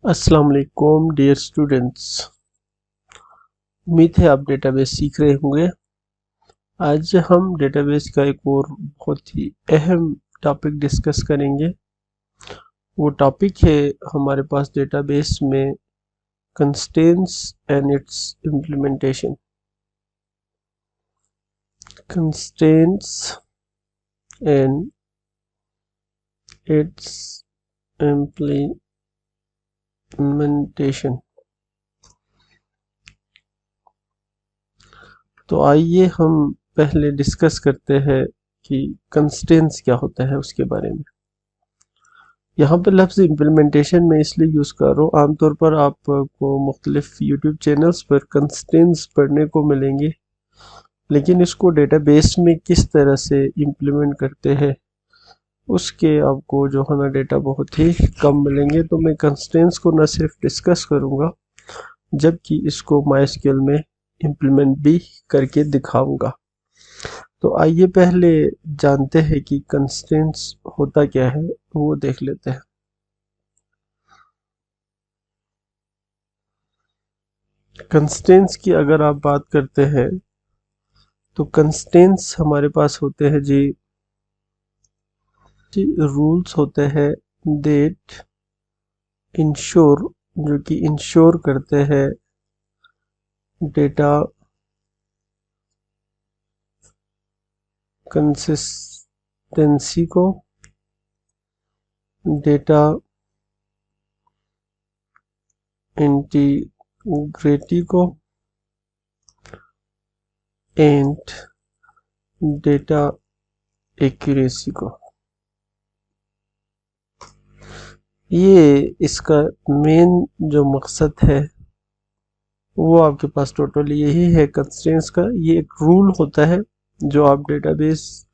अस्सलाम वालेकुम dear students. उम्मीद है आप डेटाबेस सीख रहे होंगे। आज हम डेटाबेस का एक और बहुत ही अहम टॉपिक डिस्कस करेंगे। वो टॉपिक है हमारे पास डेटाबेस में constraints and it's implementation. Constraints and it's implementation. तो आइए हम पहले डिस्कस करते हैं कि कंस्ट्रेंट्स क्या होता है उसके बारे में। यहाँ पे लफ्ज़ इम्प्लीमेंटेशन में इसलिए यूज़ कर रहा हूँ, आमतौर पर आपको मुख्तलिफ यूट्यूब चैनल्स पर कंस्ट्रेंट्स पढ़ने को मिलेंगे, लेकिन इसको डेटाबेस में किस तरह से इम्प्लीमेंट करते हैं उसके आपको जो है ना डेटा बहुत ही कम मिलेंगे। तो मैं कंस्ट्रेंट्स को न सिर्फ डिस्कस करूँगा जबकि इसको माइस्क्यूएल में इम्प्लीमेंट भी करके दिखाऊंगा। तो आइए पहले जानते हैं कि कंस्ट्रेंट्स होता क्या है, वो देख लेते हैं। कंस्ट्रेंट्स की अगर आप बात करते हैं तो कंस्ट्रेंट्स हमारे पास होते हैं जी रूल्स होते हैं दैट इंश्योर, जो कि इंश्योर करते हैं डेटा कंसिस्टेंसी को, डेटा इंटीग्रिटी को एंड डेटा एक्यूरेसी को। ये इसका मेन जो मकसद है वो आपके पास टोटल यही है कंस्ट्रेंट्स का। ये एक रूल होता है जो आप डेटाबेस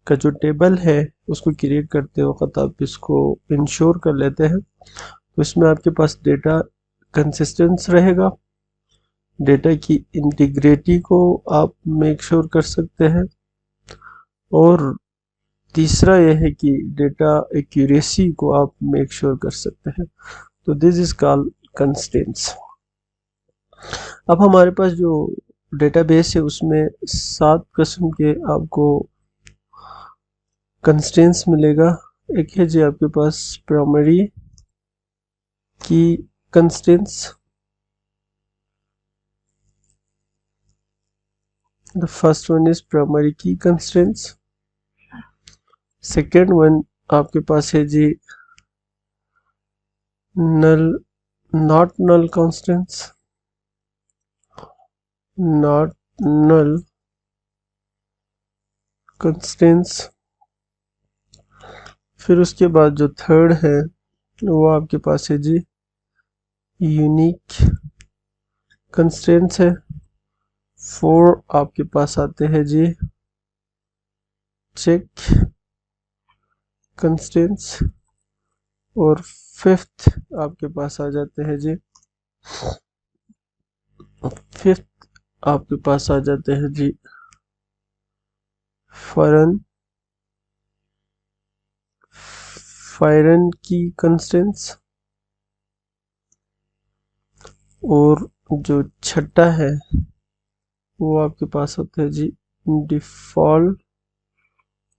का जो टेबल है उसको क्रिएट करते वक्त आप इसको इंश्योर कर लेते हैं। तो इसमें आपके पास डेटा कंसिस्टेंस रहेगा, डेटा की इंटीग्रिटी को आप मेक श्योर कर सकते हैं, और तीसरा यह है कि डेटा एक्यूरेसी को आप मेक श्योर कर सकते हैं। तो दिस इज कॉल्ड कंस्ट्रेंट्स। अब हमारे पास जो डेटाबेस है उसमें 7 किस्म के आपको कंस्ट्रेंट्स मिलेगा। एक है जी आपके पास primary key constraints, the first one is primary key constraints. Second one आपके पास है जी null not null constraints, not null constraints. फिर उसके बाद जो थर्ड है वो आपके पास है जी यूनिक कंस्ट्रेंट्स है। 4 आपके पास आते हैं जी चेक कंस्ट्रेंट्स, और 5th आपके पास आ जाते हैं जी 5th आपके पास आ जाते हैं जी फॉरेन की कंस्ट्रेंट्स। और जो छठा है वो आपके पास होता है जी default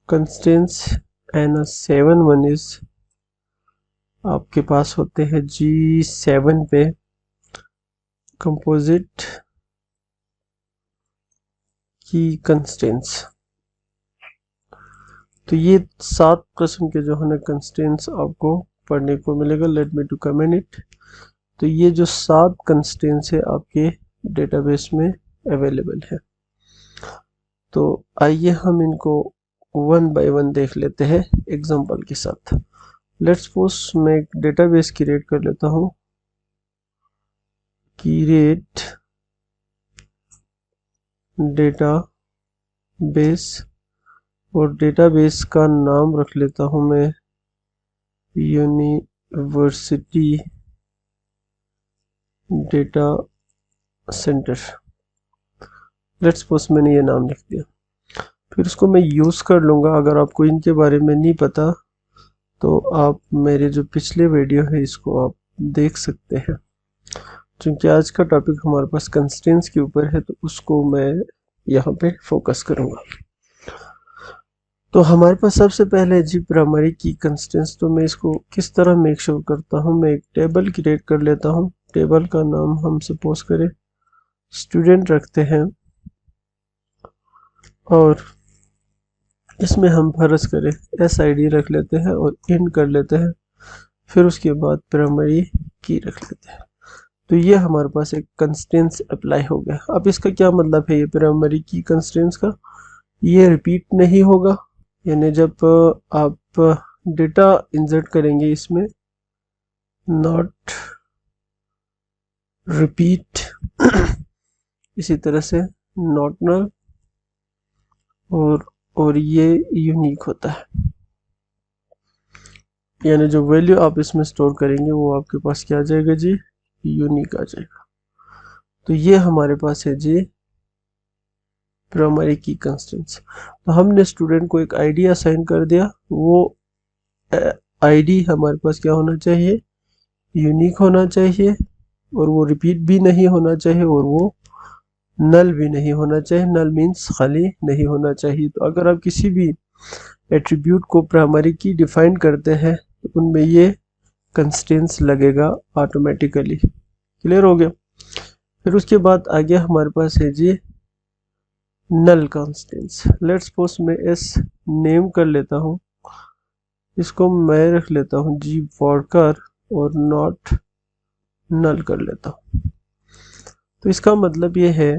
constraints, and 7 one is आपके पास होते हैं जी 7 पे कंपोजिट की कंस्ट्रेंट्स। तो ये 7 किस्म के जो है ना कंस्ट्रेंट्स आपको पढ़ने को मिलेगा। Let me to comment it. तो ये जो 7 कंस्ट्रेंट्स है आपके डेटाबेस में अवेलेबल है। तो आइए हम इनको वन बाय वन देख लेते हैं एग्जांपल के साथ। लेट्स सपोज मैं एक डेटाबेस क्रिएट कर लेता हूँ, क्रिएट डेटाबेस, और डेटाबेस का नाम रख लेता हूँ मैं university data centre. Let's suppose मैंने ये नाम लिख दिया। फिर उसको मैं यूज़ कर लूँगा। अगर आपको इनके बारे में नहीं पता तो आप मेरे जो पिछले वीडियो है इसको आप देख सकते हैं। क्योंकि आज का टॉपिक हमारे पास कंस्ट्रेंट्स के ऊपर है तो उसको मैं यहाँ पे फोकस करूँगा। तो हमारे पास सबसे पहले जी प्राइमरी की कंस्ट्रेंट्स। तो मैं इसको किस तरह मेक श्योर करता हूँ, मैं एक टेबल क्रिएट कर लेता हूँ। टेबल का नाम हम सपोज करें स्टूडेंट रखते हैं और इसमें हम फर्ज करें SID रख लेते हैं और इन कर लेते हैं, फिर उसके बाद प्राइमरी की रख लेते हैं। तो ये हमारे पास एक कंस्ट्रेंट्स अप्लाई हो गया। अब इसका क्या मतलब है, ये प्राइमरी की कंस्ट्रेंट्स का, ये रिपीट नहीं होगा। यानी जब आप डेटा इंसर्ट करेंगे इसमें नॉट रिपीट इसी तरह से नॉट नल और ये यूनिक होता है। यानी जो वैल्यू आप इसमें स्टोर करेंगे वो आपके पास क्या आ जाएगा जी, यूनिक आ जाएगा। तो ये हमारे पास है जी प्राइमरी की कंस्ट्रेंट्स। तो हमने स्टूडेंट को एक आईडी असाइन कर दिया, वो आईडी हमारे पास क्या होना चाहिए, यूनिक होना चाहिए, और वो रिपीट भी नहीं होना चाहिए, और वो नल भी नहीं होना चाहिए। नल मीन्स खाली नहीं होना चाहिए। तो अगर आप किसी भी एट्रीब्यूट को प्राइमरी की डिफाइन करते हैं तो उनमें ये कंस्ट्रेंट्स लगेगा ऑटोमेटिकली। क्लियर हो गया। फिर उसके बाद आगे हमारे पास है जी नल कंस्ट्रेंट्स। लेट्स सपोज मैं एस नेम कर लेता हूँ, इसको मैं रख लेता हूँ जी वर्कर और नॉट नल कर लेता हूँ। तो इसका मतलब ये है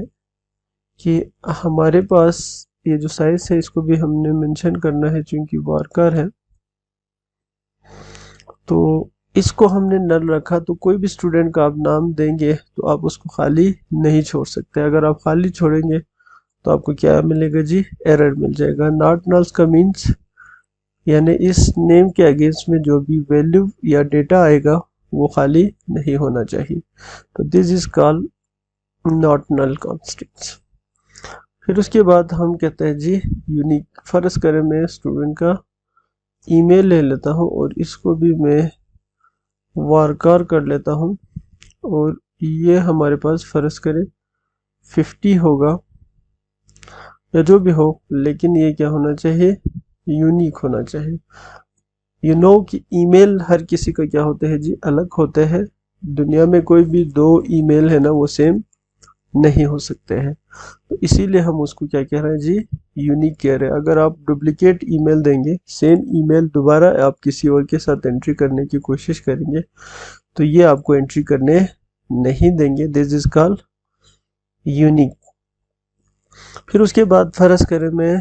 कि हमारे पास ये जो साइज है इसको भी हमने मेंशन करना है, क्योंकि वर्कर है तो इसको हमने नल रखा। तो कोई भी स्टूडेंट का आप नाम देंगे तो आप उसको खाली नहीं छोड़ सकते। अगर आप खाली छोड़ेंगे तो आपको क्या मिलेगा जी, एरर मिल जाएगा। नॉट नल्स का मीन्स यानी इस नेम के अगेंस्ट में जो भी वैल्यू या डेटा आएगा वो खाली नहीं होना चाहिए। तो this is called not null constraints. फिर उसके बाद हम कहते हैं जी यूनिक। फर्ज करें मैं स्टूडेंट का ईमेल ले लेता हूँ और इसको भी मैं वारकार कर लेता हूँ, और ये हमारे पास फर्ज करें 50 होगा या जो भी हो, लेकिन ये क्या होना चाहिए, यूनिक होना चाहिए। यू नो कि ईमेल हर किसी का क्या होते हैं जी, अलग होते हैं। दुनिया में कोई भी दो ईमेल है ना वो सेम नहीं हो सकते हैं। तो इसीलिए हम उसको क्या कह रहे हैं जी, यूनिक कह रहे हैं। अगर आप डुप्लीकेट ईमेल देंगे, सेम ईमेल दोबारा आप किसी और के साथ एंट्री करने की कोशिश करेंगे तो ये आपको एंट्री करने नहीं देंगे। This is called unique. फिर उसके बाद फर्ज करें मैं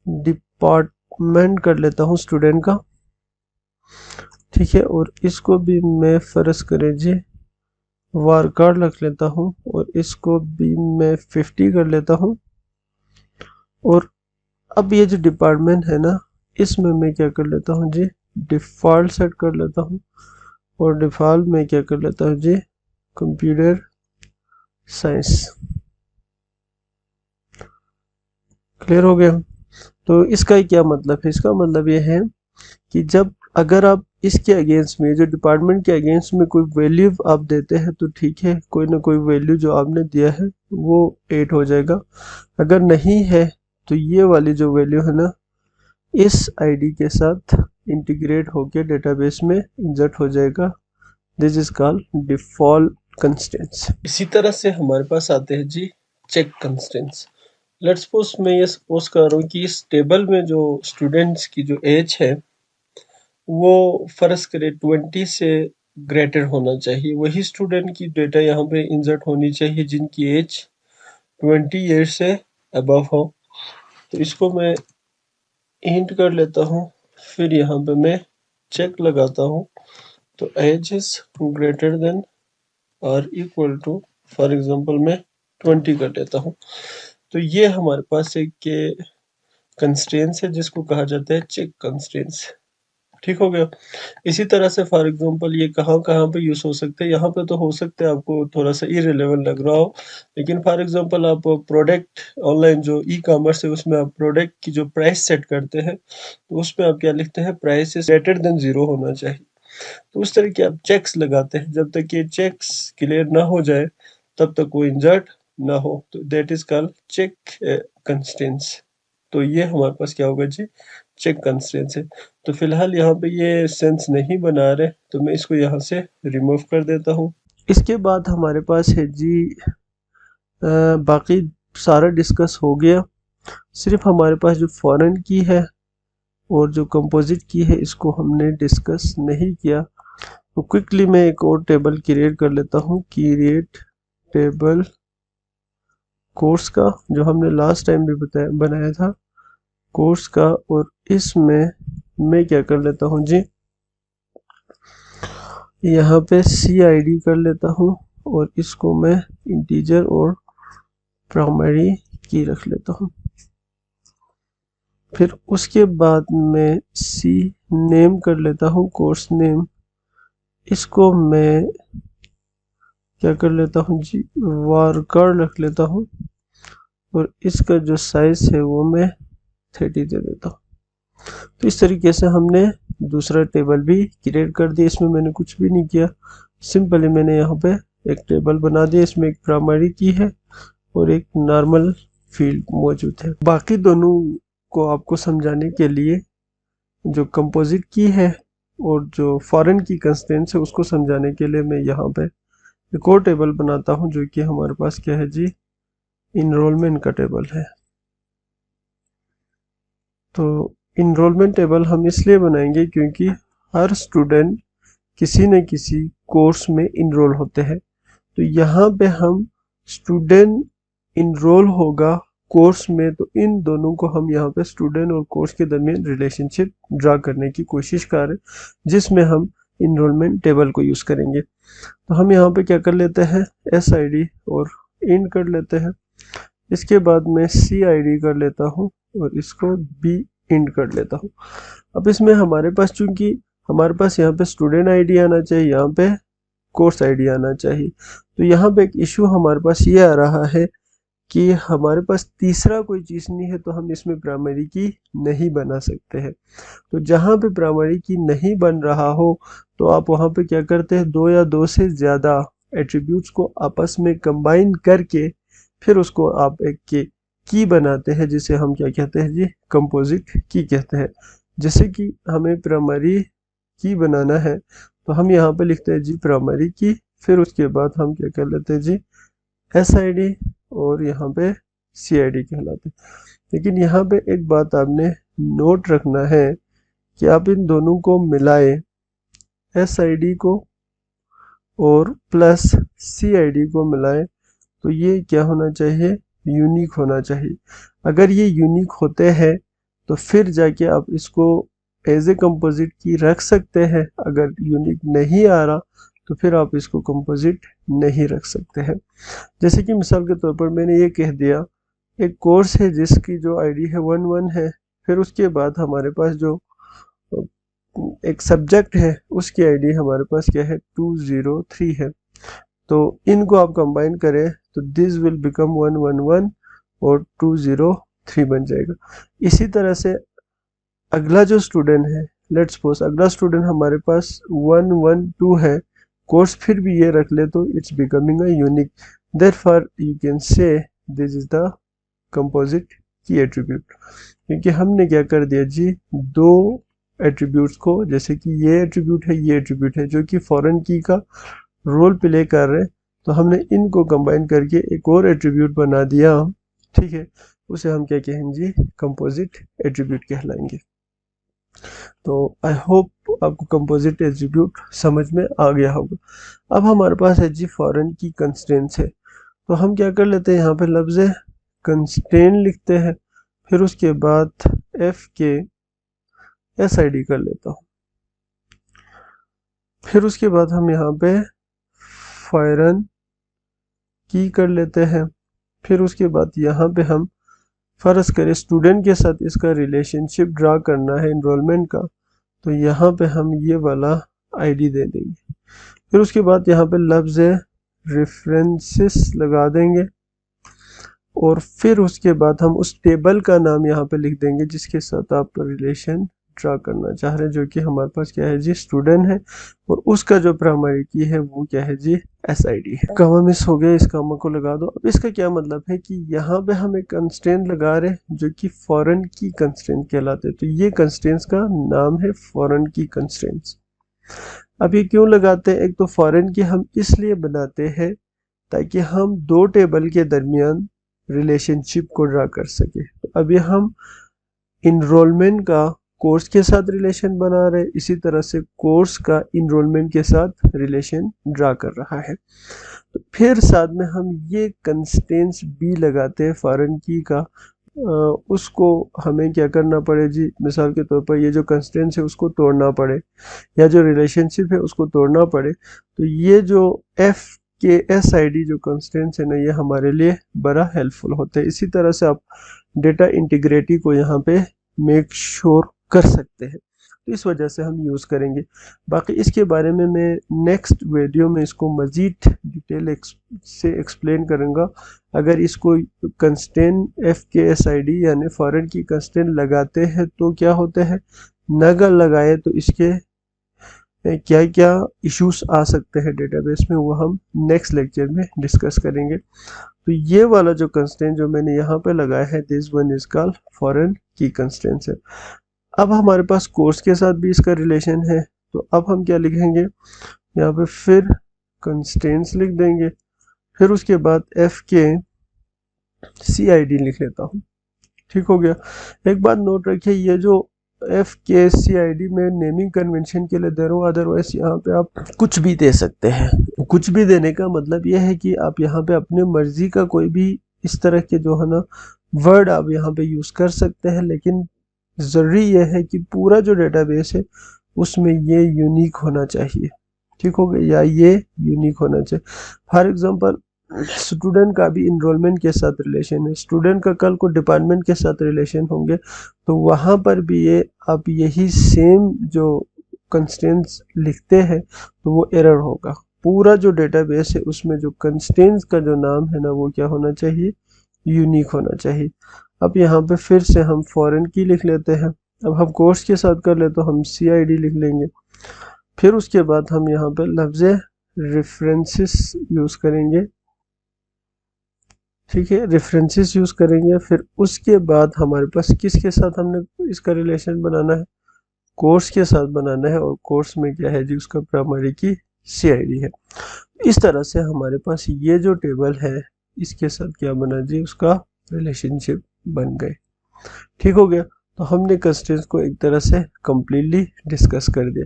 डिपार्टमेंट कर लेता हूँ स्टूडेंट का, ठीक है, और इसको भी मैं फर्ज करें जी वारकार रख लेता हूँ, और इसको भी मैं 50 कर लेता हूँ। और अब ये जो डिपार्टमेंट है ना, इसमें मैं क्या कर लेता हूँ जी, डिफ़ॉल्ट सेट कर लेता हूँ, और डिफ़ॉल्ट में क्या कर लेता हूँ जी, कंप्यूटर साइंस। क्लियर हो गया। तो इसका क्या मतलब है, इसका मतलब ये है कि जब अगर आप इसके अगेंस्ट में, जो डिपार्टमेंट के अगेंस्ट में कोई वैल्यू आप देते हैं तो ठीक है, कोई ना कोई वैल्यू जो आपने दिया है वो 8 हो जाएगा। अगर नहीं है तो ये वाली जो वैल्यू है ना, इस आईडी के साथ इंटीग्रेट होकर डेटाबेस में इंसर्ट हो जाएगा। This is called default constraints. इसी तरह से हमारे पास आते हैं जी चेक कंस्ट्रेंट्स। लेट्स सपोज मैं ये सपोज कर रहा हूँ कि इस टेबल में जो स्टूडेंट्स की जो एज है वो फर्ज करे 20 से ग्रेटर होना चाहिए। वही स्टूडेंट की डेटा यहाँ पे इंसर्ट होनी चाहिए जिनकी एज 20 ईयर्स से अबव हो। तो इसको मैं इंट कर लेता हूँ, फिर यहाँ पे मैं चेक लगाता हूँ। तो एज इज ग्रेटर देन और इक्वल टू, फॉर एग्जांपल मैं 20 कर लेता हूँ। तो ये हमारे पास एक कंस्ट्रेंट्स है जिसको कहा जाता है चेक कंस्ट्रेंट्स। ठीक हो गया। इसी तरह से फॉर एग्जांपल ये कहाँ कहाँ पे यूज हो सकते हैं, यहाँ पे तो हो सकते हैं आपको थोड़ा सा इरेलेवेंट लग रहा हो, लेकिन फॉर एग्जांपल आप प्रोडक्ट ऑनलाइन जो ई कॉमर्स है उसमें आप प्रोडक्ट की जो प्राइस सेट करते हैं तो उसमें आप क्या लिखते हैं, प्राइस इज ग्रेटर देन 0 होना चाहिए। तो उस तरह के आप चेक्स लगाते हैं। जब तक ये चेक्स क्लियर ना हो जाए तब तक वो इंसर्ट ना हो, तो that is called check constraints. तो ये हमारे पास क्या होगा जी, चेक कंस्ट्रेंट्स है। तो फिलहाल यहाँ पे ये सेंस नहीं बना रहे, तो मैं इसको यहाँ से रिमूव कर देता हूँ। इसके बाद हमारे पास है जी बाकी सारा डिस्कस हो गया। सिर्फ हमारे पास जो फॉरेन की है और जो कंपोजिट की है इसको हमने डिस्कस नहीं किया। तो क्विकली मैं एक और टेबल क्रिएट कर लेता हूँ, क्रिएट टेबल कोर्स का, जो हमने लास्ट टाइम भी बनाया था कोर्स का। और इसमें मैं क्या कर लेता हूँ जी, यहाँ पे CID कर लेता हूँ और इसको मैं इंटीजर और प्राइमरी की रख लेता हूँ। फिर उसके बाद मैं C नेम कर लेता हूँ, कोर्स नेम। इसको मैं क्या कर लेता हूँ जी, वार्कर रख लेता हूँ और इसका जो साइज है वो मैं 30 दे देता हूँ। तो इस तरीके से हमने दूसरा टेबल भी क्रिएट कर दिया। इसमें मैंने कुछ भी नहीं किया, सिंपली मैंने यहाँ पे एक टेबल बना दिया। इसमें एक प्राइमरी की है और एक नॉर्मल फील्ड मौजूद है। बाकी दोनों को आपको समझाने के लिए जो कंपोजिट की है और जो फॉरेन की कंस्ट्रेंट्स है उसको समझाने के लिए मैं यहाँ पे एक और टेबल बनाता हूँ, जो कि हमारे पास क्या है जी, इनरोलमेंट का टेबल है। तो इनरोलमेंट टेबल हम इसलिए बनाएंगे क्योंकि हर स्टूडेंट किसी न किसी कोर्स में इनरोल होते हैं। तो यहाँ पे हम स्टूडेंट इनरोल होगा कोर्स में, तो इन दोनों को हम यहाँ पे स्टूडेंट और कोर्स के दरमियान रिलेशनशिप ड्रा करने की कोशिश कर रहे हैं, जिसमें हम इनरोलमेंट टेबल को यूज करेंगे। तो हम यहाँ पे क्या कर लेते हैं, SID और इंड कर लेते हैं। इसके बाद मैं CID कर लेता हूँ और इसको B इंड कर लेता हूँ। अब इसमें हमारे पास, चूंकि हमारे पास यहाँ पे स्टूडेंट ID आना चाहिए, यहाँ पे कोर्स ID आना चाहिए, तो यहाँ पे एक इशू हमारे पास ये आ रहा है कि हमारे पास तीसरा कोई चीज नहीं है, तो हम इसमें प्राइमरी की नहीं बना सकते हैं। तो जहाँ पे प्राइमरी की नहीं बन रहा हो तो आप वहाँ पे क्या करते हैं, दो या दो से ज़्यादा एट्रीब्यूट्स को आपस में कंबाइन करके फिर उसको आप एक की बनाते हैं, जिसे हम क्या कहते हैं जी, कंपोजिट की कहते हैं। जैसे कि हमें प्राइमरी की बनाना है तो हम यहाँ पे लिखते हैं जी प्राइमरी की, फिर उसके बाद हम क्या कर लेते हैं जी SID और यहाँ पे CID कहलाते हैं। लेकिन यहाँ पे एक बात आपने नोट रखना है कि आप इन दोनों को मिलाएं, SID को और प्लस CID को मिलाएं, तो ये क्या होना चाहिए, यूनिक होना चाहिए। अगर ये यूनिक होते हैं तो फिर जाके आप इसको एज ए कंपोजिट की रख सकते हैं। अगर यूनिक नहीं आ रहा तो फिर आप इसको कंपोजिट नहीं रख सकते हैं। जैसे कि मिसाल के तौर पर मैंने ये कह दिया, एक कोर्स है जिसकी जो ID है 11 है, फिर उसके बाद हमारे पास जो एक सब्जेक्ट है उसकी ID हमारे पास क्या है, 203 है। तो इनको आप कंबाइन करें तो दिस विल बिकम 111 और 203 बन जाएगा। इसी तरह से अगला जो स्टूडेंट है, लेट्स सपोज अगला स्टूडेंट हमारे पास 112 है, कोर्स फिर भी ये रख ले तो it's becoming a unique, therefore you can say this is the composite key attribute. क्योंकि हमने क्या कर दिया जी, दो एट्रीब्यूट्स को, जैसे कि ये एट्रीब्यूट है, ये एट्रीब्यूट है, जो कि फॉरेन की का रोल प्ले कर रहे हैं, तो हमने इनको कंबाइन करके एक और एट्रीब्यूट बना दिया, ठीक है। उसे हम क्या कहेंगे, कंपोजिट एट्रीब्यूट कहलाएंगे। तो आई होप आपको कंपोजिट एट्रीब्यूट समझ में आ गया होगा। अब हमारे पास है जी फॉरेन की कंस्ट्रेंट्स है, तो हम क्या कर लेते हैं, यहाँ पे लफ्ज़ कंस्ट्रेंट लिखते हैं, फिर उसके बाद F के SID कर लेता हूँ। फिर उसके बाद हम यहाँ पे फॉरेन की कर लेते हैं। फिर उसके बाद यहाँ पे हम फर्ज करें स्टूडेंट के साथ इसका रिलेशनशिप ड्रा करना है इनरोलमेंट का, तो यहाँ पे हम ये वाला ID दे देंगे। फिर उसके बाद यहाँ पे लफ्ज़ रेफरेंसेस लगा देंगे और फिर उसके बाद हम उस टेबल का नाम यहाँ पे लिख देंगे जिसके साथ आप रिलेशन ड्रा करना चाह रहे हैं, जो कि हमारे पास क्या है जी, स्टूडेंट है, और उसका जो प्राइमरी की है वो क्या है जी, SID है। कामा मिस हो गया, इस कामा को लगा दो। अब इसका क्या मतलब है कि यहाँ पे हम एक कंस्ट्रेंट लगा रहे हैं जो कि फॉरेन की कंस्ट्रेंट कहलाते हैं। तो ये कंस्ट्रेंट्स का नाम है फॉरेन की कंस्ट्रेंट्स। अब ये क्यों लगाते हैं? एक तो फॉरेन की हम इसलिए बनाते हैं ताकि हम दो टेबल के दरमियान रिलेशनशिप को ड्रा कर सके। तो अभी हम इनरोलमेंट का कोर्स के साथ रिलेशन बना रहे, इसी तरह से कोर्स का इनरोलमेंट के साथ रिलेशन ड्रा कर रहा है। तो फिर साथ में हम ये कंस्टेंट्स भी लगाते हैं फॉरेन की का, उसको हमें क्या करना पड़े जी, मिसाल के तौर पर ये जो कंस्टेंट्स है उसको तोड़ना पड़े, या जो रिलेशनशिप है उसको तोड़ना पड़े। तो ये जो एफ के SID जो कंस्टेंट्स है ना, ये हमारे लिए बड़ा हेल्पफुल होता है। इसी तरह से आप डेटा इंटीग्रिटी को यहाँ पे मेक श्योर कर सकते हैं, तो इस वजह से हम यूज़ करेंगे। बाकी इसके बारे में मैं नेक्स्ट वीडियो में इसको मज़ीद डिटेल से एक्सप्लेन करूँगा। अगर इसको कंस्टेंट FK SID यानी फॉरेन की कंस्टेंट लगाते हैं तो क्या होते हैं, न अगर लगाए तो इसके क्या क्या इश्यूज आ सकते हैं डेटाबेस में, वो हम नेक्स्ट लेक्चर में डिस्कस करेंगे। तो ये वाला जो कंस्टेंट जो मैंने यहाँ पे लगाया है, this one is called foreign की कंस्टेंट है। अब हमारे पास कोर्स के साथ भी इसका रिलेशन है, तो अब हम क्या लिखेंगे यहाँ पे, फिर कंस्टेंट्स लिख देंगे, फिर उसके बाद FK-CID लिख लेता हूँ। ठीक हो गया। एक बात नोट रखिए, ये जो FK-CID में नेमिंग कन्वेंशन के लिए दे रहा हूँ, अदरवाइज यहाँ पे आप कुछ भी दे सकते हैं। कुछ भी देने का मतलब ये है कि आप यहाँ पे अपने मर्जी का कोई भी इस तरह के जो है ना वर्ड आप यहाँ पे यूज कर सकते हैं, लेकिन जरूरी यह है कि पूरा जो डेटाबेस है उसमें ये यूनिक होना चाहिए। ठीक हो गया, या ये यूनिक होना चाहिए। फॉर एग्जांपल स्टूडेंट का भी इनरोलमेंट के साथ रिलेशन है, स्टूडेंट का कल को डिपार्टमेंट के साथ रिलेशन होंगे, तो वहाँ पर भी ये आप यही सेम जो कंस्टेंट्स लिखते हैं तो वो एरर होगा। पूरा जो डेटाबेस है उसमें जो कंस्टेंट्स का जो नाम है ना, वो क्या होना चाहिए, यूनिक होना चाहिए। अब यहाँ पे फिर से हम फॉरेन की लिख लेते हैं। अब हम कोर्स के साथ कर ले तो हम CID लिख लेंगे। फिर उसके बाद हम यहाँ पे लफ्ज़ रेफरेंसेस यूज करेंगे। ठीक है, रेफरेंसेस यूज करेंगे। फिर उसके बाद हमारे पास किसके साथ हमने इसका रिलेशन बनाना है, कोर्स के साथ बनाना है, और कोर्स में क्या है जी, उसका प्राइमरी की CID है। इस तरह से हमारे पास ये जो टेबल है इसके साथ क्या बना जी, उसका रिलेशनशिप बन गए। ठीक हो गया। तो हमने कंस्ट्रेंट्स को एक तरह से कंप्लीटली डिस्कस कर दिया।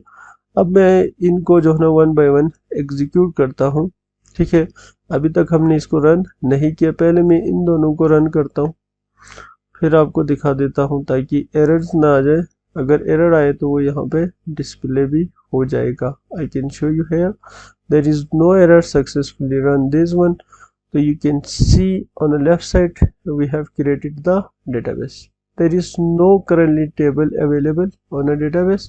अब मैं इनको जो है ना वन बाय वन एग्जीक्यूट करता हूँ। ठीक है, अभी तक हमने इसको रन नहीं किया, पहले मैं इन दोनों को रन करता हूँ, फिर आपको दिखा देता हूँ ताकि एरर्स ना आ जाए। अगर एरर आए तो वो यहाँ पे डिस्प्ले भी हो जाएगा। I can show you here, there is no error, successfully run this one. So you can see on the left side we have created the database. There is no currently table available on a database.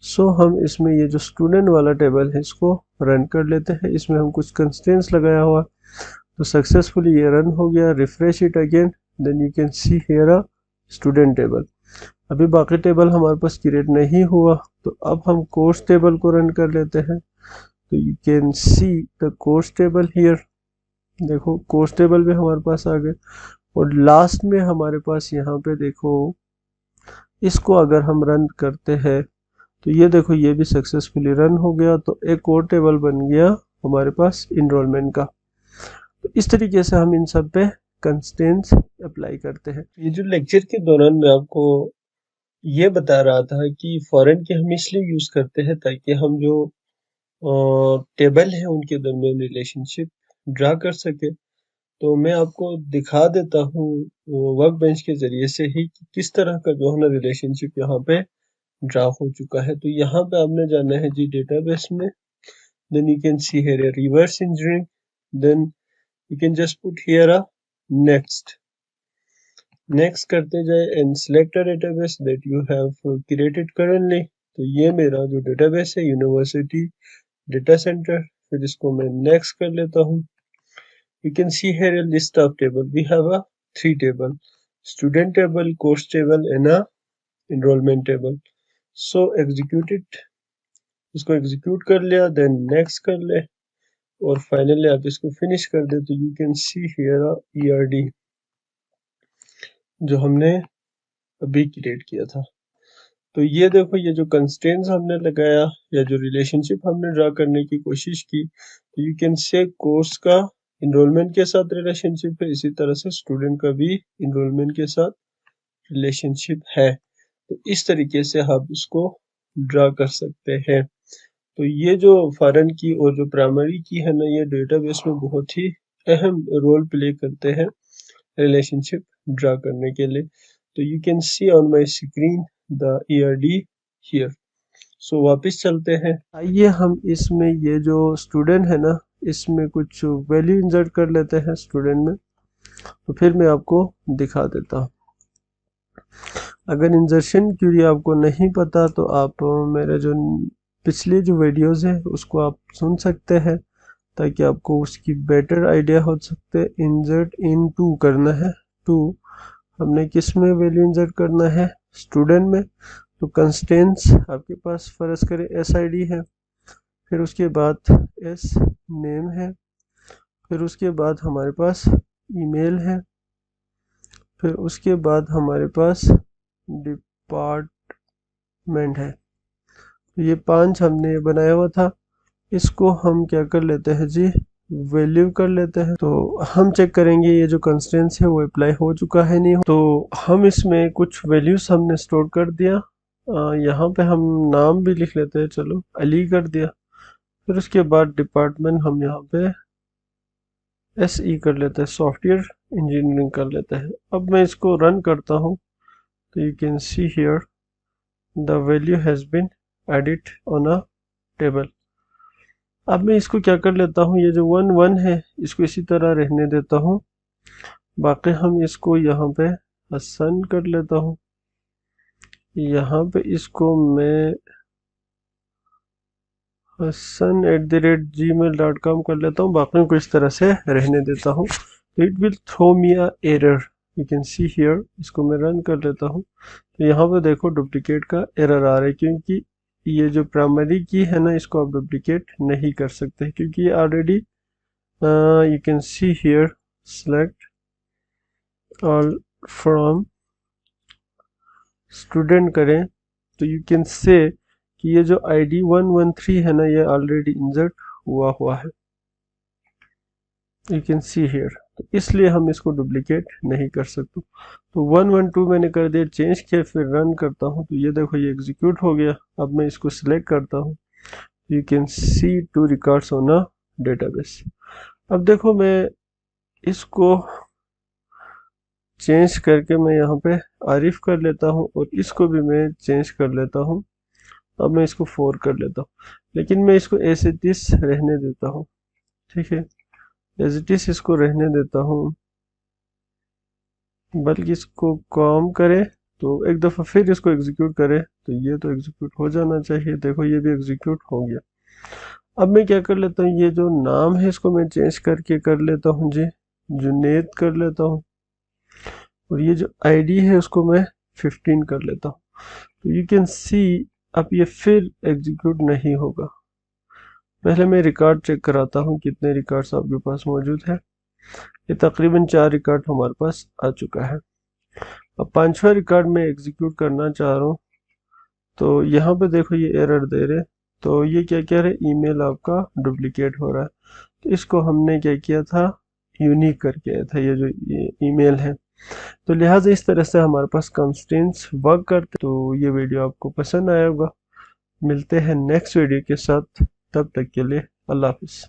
So हम इसमें ये जो student वाला table है इसको run कर लेते हैं। इसमें हम कुछ कंस्ट्रेंट्स लगाया हुआ, तो सक्सेसफुली ये रन हो गया। Refresh it again, then you can see here a student table. अभी बाकी टेबल हमारे पास क्रिएट नहीं हुआ, तो अब हम कोर्स टेबल को रन कर लेते हैं। तो you can see the course table here. देखो कोर्स टेबल भी हमारे पास आ गए, और लास्ट में हमारे पास यहाँ पे देखो, इसको अगर हम रन करते हैं तो ये देखो ये भी सक्सेसफुली रन हो गया। तो एक और टेबल बन गया हमारे पास इनरोलमेंट का। तो इस तरीके से हम इन सब पे कंस्ट्रेंट्स अप्लाई करते हैं। ये जो लेक्चर के दौरान मैं आपको ये बता रहा था कि फॉरेन के हम इसलिए यूज करते हैं ताकि हम जो टेबल है उनके दरमियान रिलेशनशिप ड्रा कर सके। तो मैं आपको दिखा देता हूँ वर्क बेंच के जरिए से ही कि किस तरह का जो है ना रिलेशनशिप यहाँ पे ड्रा हो चुका है। तो यहाँ पे आपने जाना है जी डेटाबेस में, then you can see here reverse engineering, then you can just put here a next करते जाए and select a database that you have created currently. तो ये मेरा जो डेटाबेस है यूनिवर्सिटी डेटा सेंटर, फिर इसको मैं नेक्स्ट कर लेता हूँ। You can see here a list of table. We have a 3 table: student table, course table, and a enrollment table. So execute it, इसको एग्जीक्यूट कर लिया, देन नेक्स्ट कर ले और फाइनली आप इसको फिनिश कर दे तो you can see here ERD जो हमने अभी क्रिएट किया था। तो ये देखो, ये जो कंस्ट्रेंट्स हमने लगाया या जो रिलेशनशिप हमने ड्रा करने की कोशिश की, तो यू कैन से कोर्स का इनरोलमेंट के साथ रिलेशनशिप है, इसी तरह से स्टूडेंट का भी इनरोलमेंट के साथ रिलेशनशिप है। तो इस तरीके से आप इसको ड्रा कर सकते हैं। तो ये जो फॉरेन की और जो प्राइमरी की है ना, ये डेटाबेस में बहुत ही अहम रोल प्ले करते हैं रिलेशनशिप ड्रा करने के लिए। तो you can see on my screen the ERD here. So वापस चलते हैं, आइए हम इसमें ये जो स्टूडेंट है ना, इसमें कुछ वैल्यू इंसर्ट कर लेते हैं स्टूडेंट में, तो फिर मैं आपको दिखा देता हूँ। अगर इंसर्शन क्यूरी आपको नहीं पता तो आप मेरे जो पिछले जो वीडियोस है उसको आप सुन सकते हैं ताकि आपको उसकी बेटर आइडिया हो सकते। इंसर्ट इन टू करना है, टू हमने किस में वैल्यू इंसर्ट करना है, स्टूडेंट में। तो कंस्टेंट्स आपके पास फर्ज करें SID है, फिर उसके बाद S नेम है, फिर उसके बाद हमारे पास ईमेल है, फिर उसके बाद हमारे पास डिपार्टमेंट है। तो ये 5 हमने बनाया हुआ था, इसको हम क्या कर लेते हैं जी, वैल्यू कर लेते हैं। तो हम चेक करेंगे ये जो कंस्ट्रेंट्स है वो अप्लाई हो चुका है नहीं। तो हम इसमें कुछ वैल्यूज हमने स्टोर कर दिया, यहाँ पे हम नाम भी लिख लेते हैं, चलो अली कर दिया। फिर उसके बाद डिपार्टमेंट हम यहाँ पे SE कर लेते हैं, सॉफ्टवेयर इंजीनियरिंग कर लेते हैं। अब मैं इसको रन करता हूँ तो you can see here the value has been edit on a table. अब मैं इसको क्या कर लेता हूँ, ये जो 1 1 है इसको इसी तरह रहने देता हूँ, बाकी हम इसको यहाँ पे हसन कर लेता हूँ, यहाँ पे इसको मैं hussan@gmail.com कर लेता हूँ, बाकी को इस तरह से रहने देता हूँ। तो it will throw me a error, you can see here. इसको मैं रन कर लेता हूँ तो यहाँ पे देखो डुप्लीकेट का एरर आ रहा है, क्योंकि ये जो प्राइमरी की है ना, इसको आप डुप्लीकेट नहीं कर सकते क्योंकि ये already you can see here select all from student करें तो यू कैन से कि ये जो ID 113 है ना, ये ऑलरेडी इंसर्ट हुआ है, यू कैन सी हियर। तो इसलिए हम इसको डुप्लीकेट नहीं कर सकते। तो 112 मैंने कर दिया, चेंज किया, फिर रन करता हूँ तो ये देखो ये एग्जीक्यूट हो गया। अब मैं इसको सिलेक्ट करता हूँ, you can C 2 records on a database. अब देखो मैं इसको चेंज करके मैं यहाँ पे आरिफ कर लेता हूँ और इसको भी मैं चेंज कर लेता हूँ। अब मैं इसको 4 कर लेता हूँ, लेकिन मैं इसको एज इट इज रहने देता हूँ, ठीक है, एज इट इज इसको रहने देता हूँ, बल्कि इसको कॉम करे तो एक दफ़ा फिर इसको एग्जीक्यूट करे तो ये तो एग्जीक्यूट हो जाना चाहिए। देखो ये भी एग्जीक्यूट हो गया। अब मैं क्या कर लेता हूँ, ये जो नाम है इसको मैं चेंज करके कर लेता हूँ जी, जुनेद कर लेता हूँ, और ये जो ID है उसको मैं 15 कर लेता हूँ। तो यू कैन सी अब ये फिर एग्जीक्यूट नहीं होगा। पहले मैं रिकॉर्ड चेक कराता हूँ कितने रिकॉर्ड्स आपके पास मौजूद है। ये तकरीबन 4 रिकॉर्ड हमारे पास आ चुका है। अब 5वां रिकॉर्ड में एग्जीक्यूट करना चाह रहा हूँ तो यहाँ पे देखो ये एरर दे रहे, तो ये क्या कह रहे, ईमेल आपका डुप्लीकेट हो रहा है। तो इसको हमने क्या किया था, यूनिक करके आया था ये जो ईमेल है। तो लिहाजा इस तरह से हमारे पास कंस्ट्रेंट्स वर्क करते। तो ये वीडियो आपको पसंद आया होगा, मिलते हैं नेक्स्ट वीडियो के साथ, तब तक के लिए अल्लाह हाफिज़।